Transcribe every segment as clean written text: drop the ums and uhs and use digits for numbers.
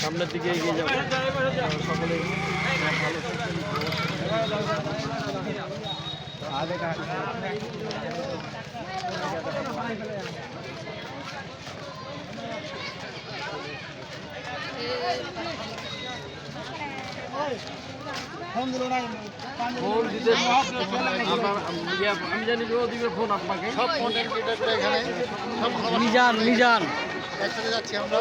সামনের দিকে এগিয়ে যাবো। সকলে আমি জানি যে ও দিবে ফোন আপনাকে। সব কন্টেন্ট ক্রিয়েটররা এখানে সব মিজান একসাথে যাচ্ছি আমরা।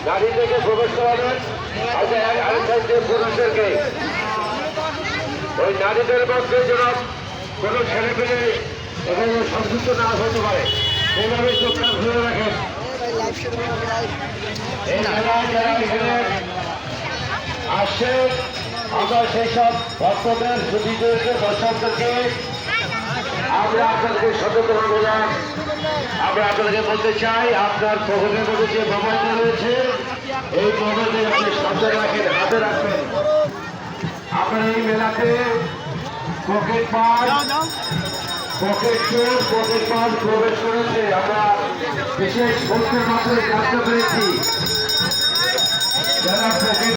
গাড়ি থেকে প্রবেশ করাবেন, আরেক সাইডে পুরুষদেরকে। ওই নারীদের মধ্যে যেন কোনো ছেলে পেলে এখানে সংযুক্ত না হতে পারে, সেইভাবে চোখটা ঘুরে রাখেন। এই মেলায় যারা এখানে আসছে, আমরা সেই সব ভক্তদের সুবিধাকে দর্শকদেরকে আমরা আপনাদেরকে সতর্ক করলাম। আমরা আপনাদেরকে বলতে চাই, আপনার পকেটের মধ্যে যে মোবাইলটা রয়েছে, এই মোবাইলটি আপনি সাথে রাখেন, হাতে রাখবেন। আপনার এই মেলাতে পকেট মার প্রবেশ করেছে, আমরা বিশেষ ভোটের মাধ্যমে জানতে পেরেছি। যারা পকেট